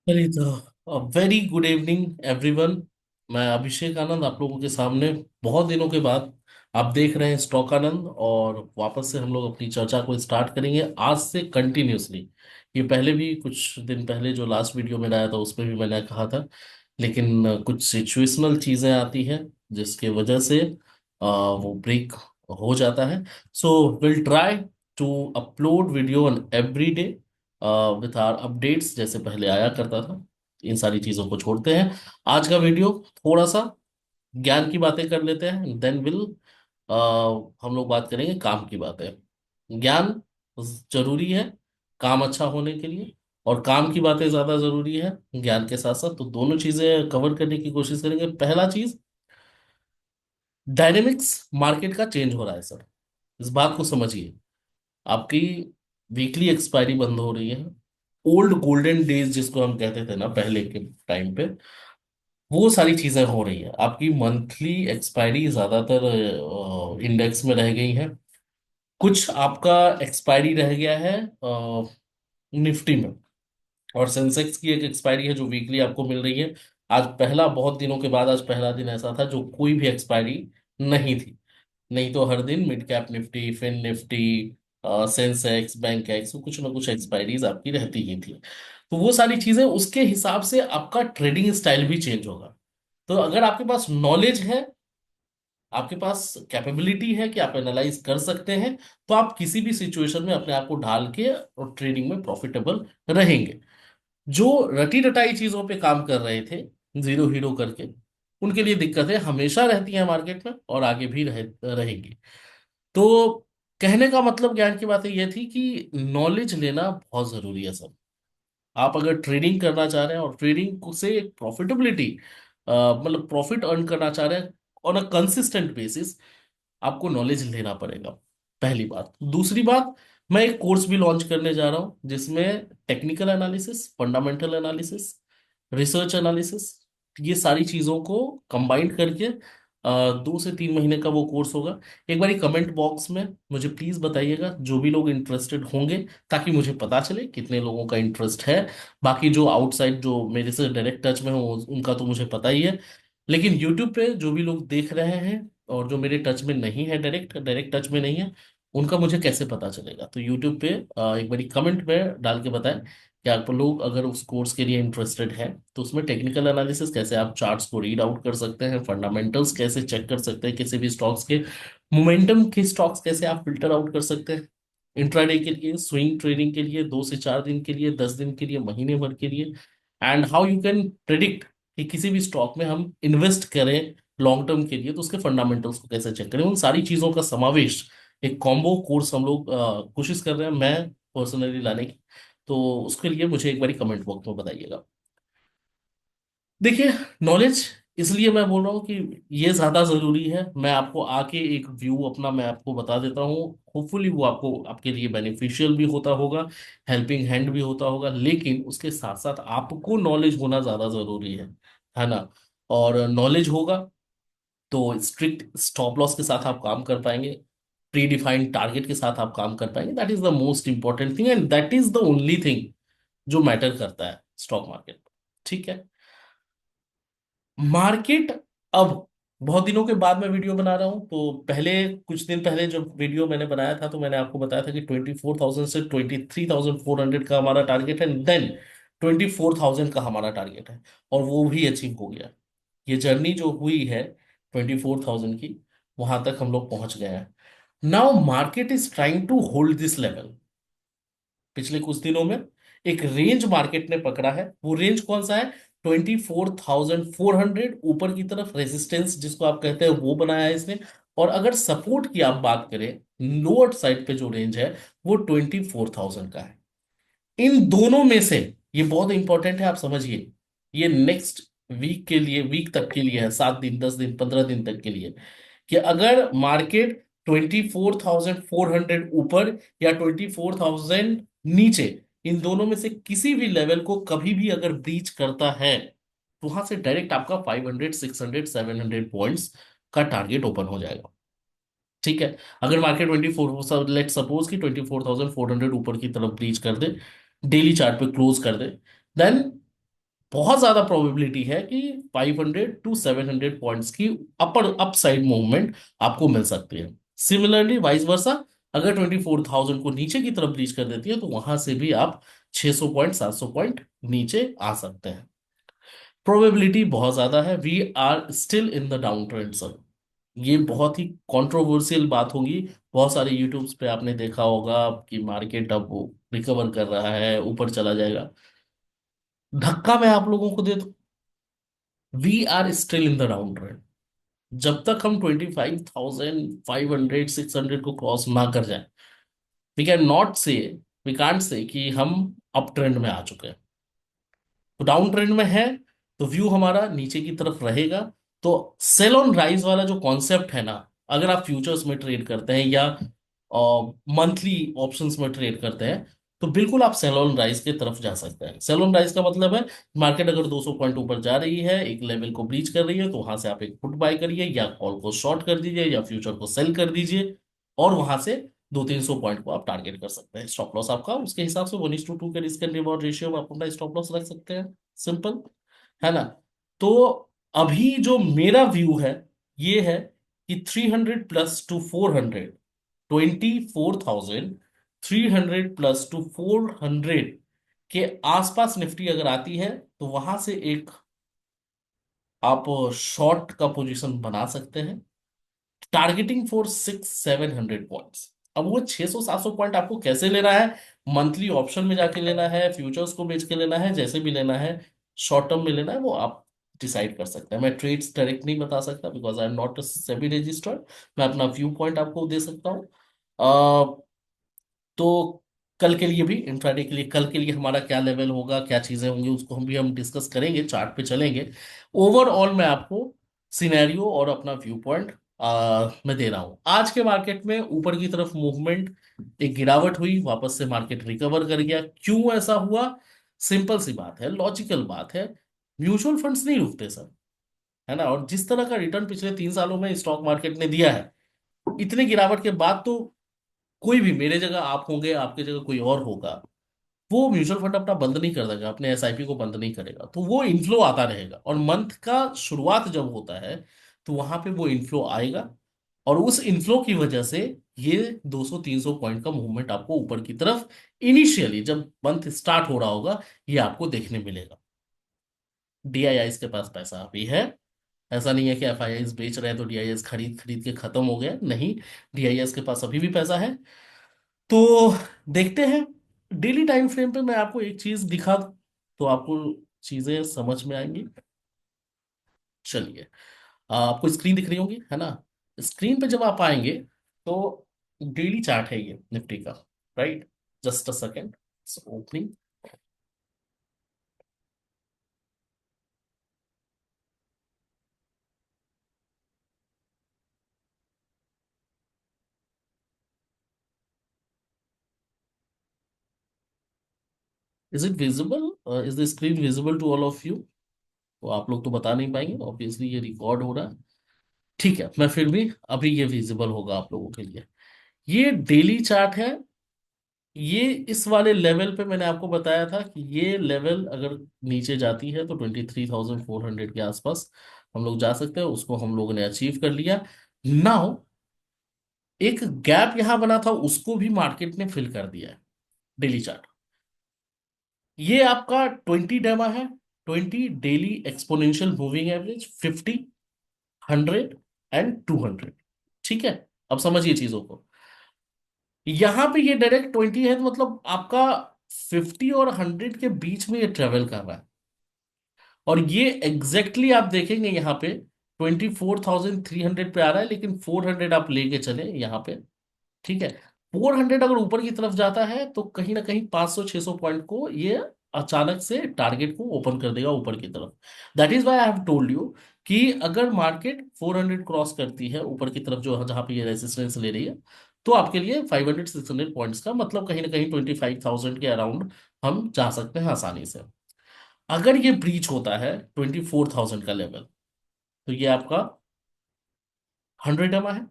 अरे तो very good evening everyone. मैं अभिषेक आनंद आप लोगों के सामने बहुत दिनों के बाद आप देख रहे हैं स्टॉक आनंद, और वापस से हम लोग अपनी चर्चा को स्टार्ट करेंगे आज से कंटिन्यूअसली। ये पहले भी कुछ दिन पहले जो लास्ट वीडियो में आया था उसमें भी मैंने कहा था, लेकिन कुछ सिचुएशनल चीज़ें आती हैं जिसके वजह से वो ब्रेक हो जाता है। So will try to upload video on every day with our updates जैसे पहले आया करता था। इन सारी चीजों को छोड़ते हैं। आज का वीडियो थोड़ा सा ज्ञान की बातें कर लेते हैं, देन विल हम लोग बात करेंगे काम की बातें। ज्ञान जरूरी है काम अच्छा होने के लिए, और काम की बातें ज्यादा जरूरी है ज्ञान के साथ साथ, तो दोनों चीजें कवर करने की कोशिश करेंगे। पहला चीज, डायनेमिक्स मार्केट का चेंज हो रहा है सर। इस बात को समझिए। आपकी वीकली एक्सपायरी बंद हो रही है। ओल्ड गोल्डन डेज जिसको हम कहते थे ना पहले के टाइम पे, वो सारी चीजें हो रही है। आपकी मंथली एक्सपायरी ज्यादातर इंडेक्स में रह गई है। कुछ आपका एक्सपायरी रह गया है निफ्टी में, और सेंसेक्स की एक एक्सपायरी है जो वीकली आपको मिल रही है। आज पहला, बहुत दिनों के बाद आज पहला दिन ऐसा था जो कोई भी एक्सपायरी नहीं थी। नहीं तो हर दिन mid cap Nifty, fin Nifty, Sensex, Bankex, कुछ ना कुछ एक्सपायरीज आपकी रहती ही थी। तो वो सारी चीजें, उसके हिसाब से आपका ट्रेडिंग स्टाइल भी चेंज होगा। तो अगर आपके पास नॉलेज है, आपके पास कैपेबिलिटी है कि आप एनालाइज कर सकते हैं, तो आप किसी भी सिचुएशन में अपने आप को ढाल के और ट्रेडिंग में प्रॉफिटेबल रहेंगे। जो रटी रटाई चीजों पे काम कर रहे थे, जीरो हीरो करके, उनके लिए दिक्कतें हमेशा रहती हैं मार्केट में और आगे भी रहेंगी। तो कहने का मतलब, ज्ञान की बातें यह थी कि नॉलेज लेना बहुत जरूरी है सर। आप अगर ट्रेडिंग करना चाह रहे हैं और ट्रेडिंग से एक प्रॉफिटेबिलिटी, मतलब प्रॉफिट अर्न करना चाह रहे हैं ऑन अ कंसिस्टेंट बेसिस, आपको नॉलेज लेना पड़ेगा। पहली बात। दूसरी बात, मैं एक कोर्स भी लॉन्च करने जा रहा हूं जिसमें technical analysis, fundamental analysis, research analysis, ये सारी चीजों को कंबाइंड करके 2 से 3 महीने का वो कोर्स होगा। एक बारी कमेंट बॉक्स में मुझे प्लीज बताइएगा जो भी लोग इंटरेस्टेड होंगे, ताकि मुझे पता चले कितने लोगों का इंटरेस्ट है। बाकी जो आउटसाइड, जो मेरे से डायरेक्ट टच में हो, उनका तो मुझे पता ही है। लेकिन यूट्यूब पे जो भी लोग देख रहे हैं और जो मेरे टच में नहीं है, डायरेक्ट डायरेक्ट टच में नहीं है, उनका मुझे कैसे पता चलेगा? तो यूट्यूब पे एक बारी कमेंट में डाल के बताएं कि आप लोग अगर उस कोर्स के लिए इंटरेस्टेड हैं, तो उसमें टेक्निकल एनालिसिस कैसे आप चार्ट्स को रीड आउट कर सकते हैं, फंडामेंटल्स कैसे चेक कर सकते हैं किसी भी स्टॉक्स के, मोमेंटम के स्टॉक्स कैसे आप फिल्टर आउट कर सकते हैं, इंट्राडे के लिए, स्विंग ट्रेडिंग के लिए, 2 से 4 दिन के लिए, 10 दिन के लिए, महीने भर के लिए, and how you can predict कि किसी भी स्टॉक में हम इन्वेस्ट करें लॉन्ग टर्म के लिए, तो उसके फंडामेंटल्स को कैसे चेक करें, उन सारी चीजों का समावेश एक कॉम्बो कोर्स हम लोग कोशिश कर रहे हैं मैं पर्सनली लाने की। तो उसके लिए मुझे एक बारी कमेंट बॉक्स में बताइएगा। देखिए, नॉलेज इसलिए मैं बोल रहा हूँ कि ये ज्यादा जरूरी है। मैं आपको आके एक व्यू अपना मैं आपको बता देता हूँ। होपफुली वो आपको, आपके लिए बेनिफिशियल भी होता होगा, हेल्पिंग हैंड भी होता होगा, लेकिन उसके साथ साथ आपको नॉलेज होना ज्यादा जरूरी है ना? और नॉलेज होगा तो स्ट्रिक्ट स्टॉप लॉस के साथ आप काम कर पाएंगे, प्री डिफाइंड टारगेट के साथ आप काम कर पाएंगे। That is the most important thing, and that is the only thing जो मैटर करता है स्टॉक मार्केट में। ठीक है? मार्केट अब, बहुत दिनों के बाद मैं वीडियो बना रहा हूं, तो पहले कुछ दिन पहले जब वीडियो मैंने बनाया था तो मैंने आपको बताया था कि 24,000 से 23,400 का हमारा टारगेट है, देन 24,000 का हमारा टारगेट है, और वो भी अचीव हो गया। ये जर्नी जो हुई है 24,000 की, वहां तक हम लोग पहुंच गए हैं। Now market is trying to hold this level. पिछले कुछ दिनों में एक रेंज मार्केट ने पकड़ा है। वो रेंज कौन सा है? 24,400 ऊपर की तरफ रेजिस्टेंस जिसको आप कहते हैं, वो बनाया है इसने। और अगर सपोर्ट की आप बात करें, लोअर साइड पे जो रेंज है वो 24,000 का है। इन दोनों में से, ये बहुत इंपॉर्टेंट है आप समझिए, ये नेक्स्ट वीक के लिए, वीक तक के लिए है, 7 दिन, 10 दिन, 15 दिन तक के लिए, कि अगर मार्केट 24,400 ऊपर या 24,000 नीचे, इन दोनों में से किसी भी लेवल को कभी भी अगर ब्रीच करता है, तो वहां से डायरेक्ट आपका 500, 600, 700 पॉइंट्स का टारगेट ओपन हो जाएगा। ठीक है? अगर मार्केट 24, लेट सपोज कि 24,400 ऊपर की तरफ ब्रीच कर दे, डेली चार्ट पे क्लोज कर दे, देन बहुत ज्यादा प्रोबेबिलिटी है कि 500 to 700 पॉइंट्स की अपर अपसाइड मूवमेंट आपको मिल सकती है। सिमिलरली वाइस वर्सा, अगर 24,000 को नीचे की तरफ ब्रीच कर देती है तो वहां से भी आप 600 पॉइंट 700 पॉइंट नीचे आ सकते हैं। प्रोबेबिलिटी बहुत ज्यादा है। We are still in the down trend sir. ये बहुत ही कंट्रोवर्शियल बात होगी। बहुत सारे यूट्यूब्स पे आपने देखा होगा कि मार्केट अब रिकवर कर रहा है, ऊपर चला जाएगा। धक्का मैं आप लोगों को दे दूं, we are still in the down trend. जब तक हम 25,500 600 को क्रॉस ना कर जाए, वी कैन नॉट से, वी कांट से कि हम अप ट्रेंड में आ चुके हैं। तो डाउन ट्रेंड में है तो व्यू हमारा नीचे की तरफ रहेगा। तो सेल ऑन राइज वाला जो कॉन्सेप्ट है ना, अगर आप फ्यूचर्स में ट्रेड करते हैं या मंथली ऑप्शंस में ट्रेड करते हैं, तो बिल्कुल आप सेल ऑन राइज की तरफ जा सकते हैं। सेल ऑन राइज का मतलब है मार्केट अगर 200 पॉइंट ऊपर जा रही है, एक लेवल को ब्रीच कर रही है, तो वहां से आप एक पुट बाय करिए या कॉल को शॉर्ट कर दीजिए या फ्यूचर को सेल कर दीजिए, और वहां से 200 300 पॉइंट को आप टारगेट कर सकते हैं। स्टॉप लॉस आपका उसके हिसाब से 1:2 के रिस्क एंड रिवॉर्ड रेशियो में आप अपना स्टॉप लॉस रख सकते हैं। सिंपल है ना। तो अभी जो मेरा व्यू है ये है कि 300 प्लस टू 400, 24,300 प्लस टू 400 के आसपास निफ्टी अगर आती है तो वहां से एक आप शॉर्ट का पोजीशन बना सकते हैं, टारगेटिंग फॉर 600 700 पॉइंट्स। अब वो 600 700 पॉइंट आपको कैसे लेना है, मंथली ऑप्शन में जाके लेना है, फ्यूचर्स को बेच के लेना है, जैसे भी लेना है, शॉर्ट टर्म में लेना है, वो आप डिसाइड कर सकते हैं। मैं ट्रेड्स डायरेक्ट नहीं बता सकता because I am not SEBI registered. मैं अपना व्यू पॉइंट आपको दे सकता हूँ। तो कल के लिए भी, इंट्राडे के लिए कल के लिए हमारा क्या लेवल होगा, क्या चीजें होंगी, उसको हम डिस्कस करेंगे, चार्ट पे चलेंगे। ओवरऑल मैं आपको सिनेरियो और अपना व्यू पॉइंट मैं दे रहा हूँ। आज के मार्केट में ऊपर की तरफ मूवमेंट, एक गिरावट हुई, वापस से मार्केट रिकवर कर गया। क्यों ऐसा हुआ? सिंपल सी बात है, लॉजिकल बात है, म्यूचुअल फंड्स नहीं रुकते सर, है ना। और जिस तरह का रिटर्न पिछले 3 सालों में स्टॉक मार्केट ने दिया है, इतने गिरावट के बाद तो कोई भी, मेरे जगह आप होंगे, आपके जगह कोई और होगा, वो म्यूचुअल फंड अपना बंद नहीं कर देगा, अपने एसआईपी को बंद नहीं करेगा। तो वो इनफ्लो आता रहेगा, और मंथ का शुरुआत जब होता है तो वहां पे वो इनफ्लो आएगा, और उस इनफ्लो की वजह से ये 200 300 पॉइंट का मूवमेंट आपको ऊपर की तरफ इनिशियली जब मंथ स्टार्ट हो रहा होगा ये आपको देखने मिलेगा। डीआईआईस के पास पैसा अभी है। ऐसा नहीं है कि एफआईआईस बेच रहे हैं तो डीआईएस खरीद खरीद के खत्म हो गया, नहीं। डीआईएस के पास अभी भी पैसा है। तो देखते हैं, डेली टाइम फ्रेम पे मैं आपको एक चीज दिखा दूं तो आपको चीजें समझ में आएंगी। चलिए, आपको स्क्रीन दिख रही होगी, है ना। स्क्रीन पे जब आप आएंगे तो डेली चार्ट है ये निफ्टी का, right. Just a second, opening. Is it visible, is the screen visible to all of you? तो आप लोग तो बता नहीं पाएंगे, ऑब्वियसली ये रिकॉर्ड हो रहा है। ठीक है, मैं फिर भी, अभी ये विजिबल होगा आप लोगों के लिए। ये डेली चार्ट है। ये इस वाले लेवल पे मैंने आपको बताया था कि ये लेवल अगर नीचे जाती है तो 23,400 के आसपास हम लोग जा सकते हैं, उसको हम लोगों ने अचीव कर लिया। नाउ एक गैप यहां बना था, उसको भी मार्केट ने फिल कर दिया है। डेली चार्ट, ये आपका 20 डेमा है, 20 daily exponential moving average, 50 100 and 200। ठीक है, अब समझिए चीजों को। यहां पे ये डायरेक्ट 20 है तो मतलब आपका 50 और 100 के बीच में ये ट्रेवल कर रहा है। और ये एग्जैक्टली आप देखेंगे यहाँ पे 24,300 पे आ रहा है, लेकिन 400 आप लेके चले यहाँ पे। ठीक है, 400 अगर ऊपर की तरफ जाता है तो कहीं ना कहीं 500 600 पॉइंट को ये अचानक से टारगेट को ओपन कर देगा ऊपर की तरफ। That is why I have told you कि अगर मार्केट 400 क्रॉस करती है ऊपर की तरफ, जो जहां पे ये रेजिस्टेंस ले रही है, तो आपके लिए 500 600 पॉइंट्स का मतलब कहीं ना कहीं 25,000 के अराउंड हम जा सकते हैं आसानी से। अगर ये ब्रीच होता है 24,000 का लेवल, तो ये आपका 100 एम है।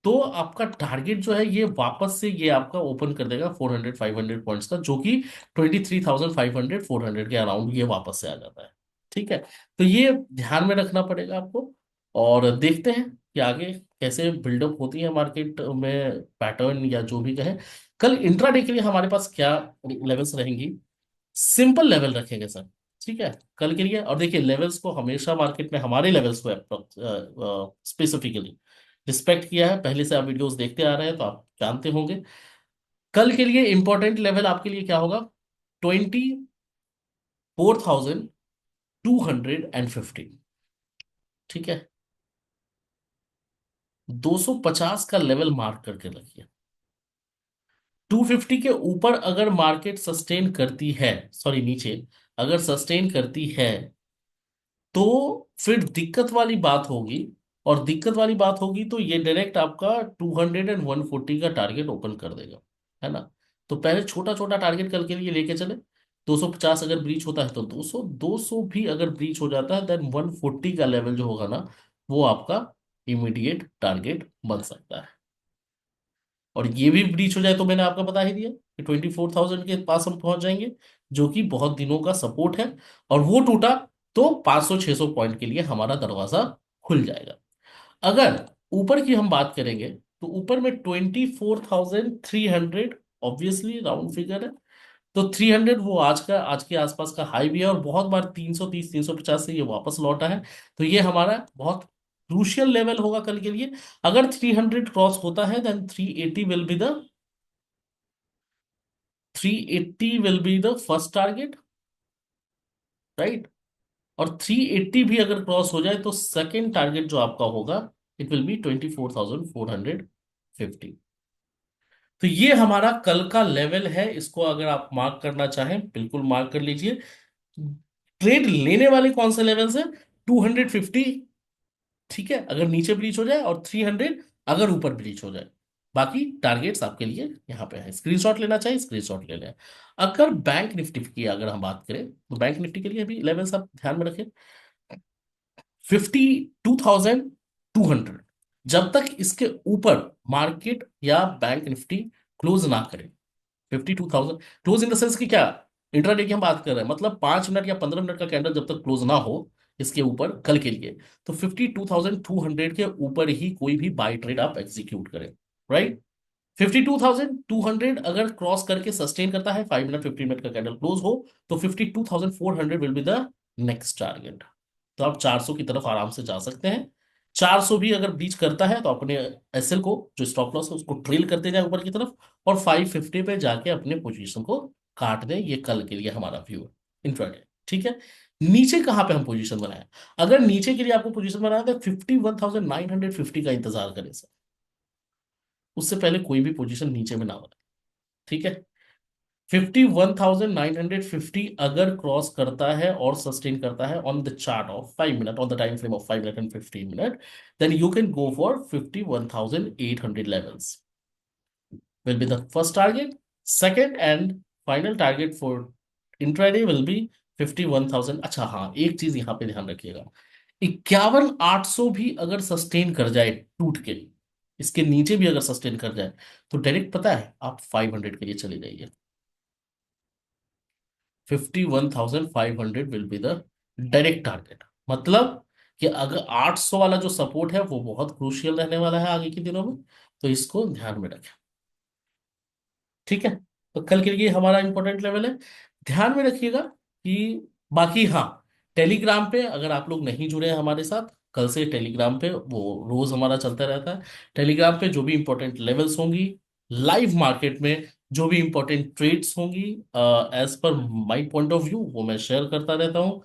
तो आपका टारगेट जो है ये वापस से ये आपका ओपन कर देगा 400 500 पॉइंट्स का, जो कि 23,500 400 के अराउंड ये वापस से आ जाता है। ठीक है, तो ये ध्यान में रखना पड़ेगा आपको। और देखते हैं कि आगे कैसे बिल्डअप होती है मार्केट में पैटर्न या जो भी कहें। कल इंट्राडे के लिए हमारे पास क्या लेवल्स रहेंगी? सिंपल लेवल रखेंगे सर, ठीक है, कल के लिए। और देखिए लेवल्स को हमेशा मार्केट में हमारे लेवल्स को स्पेसिफिकली रिस्पेक्ट किया है, पहले से आप वीडियोस देखते आ रहे हैं तो आप जानते होंगे। कल के लिए इंपॉर्टेंट लेवल आपके लिए क्या होगा? 24,250, ठीक है। 250 का लेवल मार्क करके रखिए। 250 के ऊपर अगर मार्केट सस्टेन करती है, सॉरी नीचे अगर सस्टेन करती है, तो फिर दिक्कत वाली बात होगी। और दिक्कत वाली बात होगी तो ये डायरेक्ट आपका 200 और 140 का टारगेट ओपन कर देगा, है ना। तो पहले छोटा छोटा टारगेट कल के लिए लेके चले। 250 अगर ब्रीच होता है तो 200, 200 भी अगर ब्रीच हो जाता है देन 140 का लेवल जो होगा ना, वो आपका इमीडिएट टारगेट बन सकता है। और ये भी ब्रीच हो जाए तो मैंने आपको बता ही दिया कि 24,000 के पास हम पहुंच जाएंगे, जो कि बहुत दिनों का सपोर्ट है। और वो टूटा तो 500-600 पॉइंट के लिए हमारा दरवाजा खुल जाएगा। अगर ऊपर की हम बात करेंगे तो ऊपर में 24,300 ऑब्वियसली राउंड फिगर है। तो 300 वो आज के आसपास का हाई भी है, और बहुत बार 330 350 से ये वापस लौटा है। तो ये हमारा बहुत क्रूशियल लेवल होगा कल के लिए। अगर 300 क्रॉस होता है then 380 will be the first target, right. और 380 भी अगर क्रॉस हो जाए तो सेकेंड टारगेट जो आपका होगा, इट विल बी 24,450। तो ये हमारा कल का लेवल है, इसको अगर आप मार्क करना चाहें बिल्कुल मार्क कर लीजिए। ट्रेड लेने वाले कौन से लेवल से? 250, ठीक है, अगर नीचे ब्रीच हो जाए, और 300 अगर ऊपर ब्रीच हो जाए। बाकी टारगेट्स आपके लिए यहाँ पे है, स्क्रीनशॉट लेना चाहिए स्क्रीनशॉट ले लें। अगर बैंक निफ्टी की अगर हम बात करें तो बैंक निफ्टी के लिए भी लेवल्स आप ध्यान में रखें। 52,200, जब तक इसके ऊपर मार्केट या बैंक निफ्टी क्लोज ना करे। 52,000 क्लोज इन द सेंस कि क्या, इंट्राडे की हम बात कर रहे हैं, मतलब 5 मिनट या 15 मिनट का कैंडल जब तक क्लोज ना हो इसके ऊपर कल के लिए, तो 52,200 के ऊपर ही कोई भी बाई ट्रेड आप एग्जीक्यूट करें, राइट। 52,200 अगर क्रॉस करके सस्टेन करता है, 5 मिनट 15 मिनट का कैंडल क्लोज हो, तो 52,400 will be the next target. तो आप 400 की तरफ आराम से जा सकते हैं। 400 भी अगर ब्रीच करता है तो अपने एसएल को, जो स्टॉप लॉस है, उसको ट्रेल करते जाए ऊपर की तरफ, और 550 पे जाके अपने पोजीशन को काट दें। ये कल के लिए हमारा व्यू है इंट्राडे, ठीक है। नीचे कहां पे हम पोजीशन बनाए? अगर नीचे के लिए आपको पोजीशन बनाना है तो 51,950 का इंतजार करें सर। उससे पहले कोई भी पोजीशन नीचे में ना बनाए, ठीक है। 51,950 अगर क्रॉस करता है और सस्टेन करता है on the chart of 5 minute, on the time frame of 5 minute and 15 minute, then you can go for 51,800 levels will be the first target. Second and final target for intraday will be 51,000। अच्छा हाँ, एक चीज यहाँ पे ध्यान रखिएगा, 51,800 भी अगर सस्टेन कर जाए टूट के, इसके नीचे भी अगर सस्टेन कर जाए, तो डायरेक्ट पता है आप 500 के लिए चले जाइए। 51,500 will be the direct target. मतलब कि अगर 800 वाला जो सपोर्ट है वो बहुत क्रूशियल रहने वाला है आगे के दिनों में, तो इसको ध्यान में रखें, ठीक है। तो कल के लिए हमारा इंपॉर्टेंट लेवल है, ध्यान में रखिएगा कि बाकी हाँ, टेलीग्राम पे अगर आप लोग नहीं जुड़े हैं हमारे साथ, कल से टेलीग्राम पे वो रोज हमारा चलता रहता है। टेलीग्राम पे जो भी इंपॉर्टेंट लेवल्स होंगी लाइव मार्केट में, जो भी इंपॉर्टेंट ट्रेड्स होंगी, as per my point of view, वो मैं शेयर करता रहता हूँ।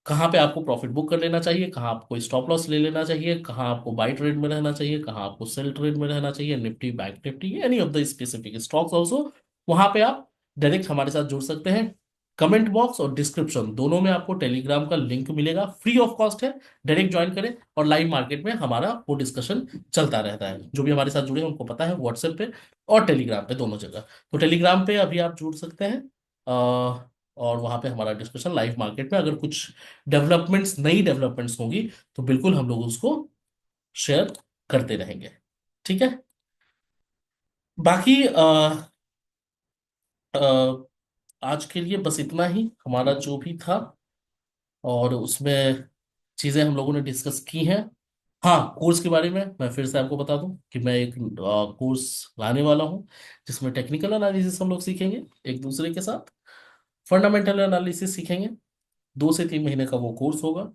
कहाँ पे आपको प्रॉफिट बुक कर लेना चाहिए, कहाँ आपको स्टॉप लॉस ले लेना चाहिए, कहाँ आपको बाई ट्रेड में रहना चाहिए, कहाँ आपको सेल ट्रेड में रहना चाहिए, Nifty bank Nifty any of the specific stocks also, वहां पे आप डायरेक्ट हमारे साथ जुड़ सकते हैं। कमेंट बॉक्स और डिस्क्रिप्शन दोनों में आपको टेलीग्राम का लिंक मिलेगा, फ्री ऑफ कॉस्ट है, डायरेक्ट ज्वाइन करें। और लाइव मार्केट में हमारा वो डिस्कशन चलता रहता है, जो भी हमारे साथ जुड़े हैं उनको पता है, व्हाट्सएप पे और टेलीग्राम पे दोनों जगह। तो टेलीग्राम पे अभी आप जुड़ सकते हैं, और वहां पे हमारा डिस्कशन लाइव मार्केट में, अगर कुछ डेवलपमेंट्स नई डेवलपमेंट्स होंगी तो बिल्कुल हम लोग उसको शेयर करते रहेंगे, ठीक है। बाकी आज के लिए बस इतना ही हमारा जो भी था। और उसमें चीज़ें हम लोगों ने डिस्कस की हैं। हाँ, कोर्स के बारे में मैं फिर से आपको बता दूं कि मैं एक कोर्स लाने वाला हूं जिसमें टेक्निकल एनालिसिस हम लोग सीखेंगे एक दूसरे के साथ, फंडामेंटल एनालिसिस सीखेंगे। 2 से 3 महीने का वो कोर्स होगा।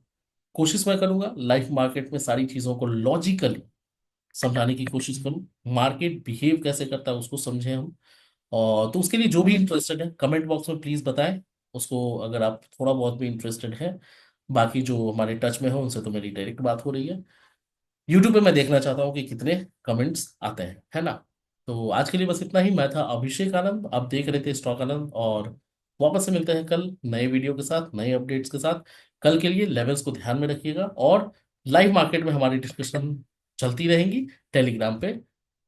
कोशिश मैं करूंगा लाइफ मार्केट में सारी चीज़ों को लॉजिकली समझाने की कोशिश करूं, मार्केट बिहेव कैसे करता है उसको समझें हम। और तो उसके लिए जो भी इंटरेस्टेड है कमेंट बॉक्स में प्लीज बताएं उसको, अगर आप थोड़ा बहुत भी इंटरेस्टेड है। बाकी जो हमारे टच में हो उनसे तो मेरी डायरेक्ट बात हो रही है। यूट्यूब पे मैं देखना चाहता हूँ कि कितने कमेंट्स आते हैं, है ना। तो आज के लिए बस इतना ही। मैं था अभिषेक आनंद, आप देख रहे थे स्टॉक आनंद, और वापस से मिलते हैं कल नए वीडियो के साथ, नए अपडेट्स के साथ। कल के लिए लेवल्स को ध्यान में रखिएगा, और लाइव मार्केट में हमारी डिस्कशन चलती रहेंगी टेलीग्राम पे।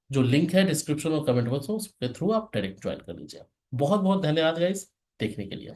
जो लिंक है डिस्क्रिप्शन और कमेंट बॉक्स में, उसके थ्रू आप डायरेक्ट ज्वाइन कर लीजिए। बहुत बहुत धन्यवाद गाइस देखने के लिए।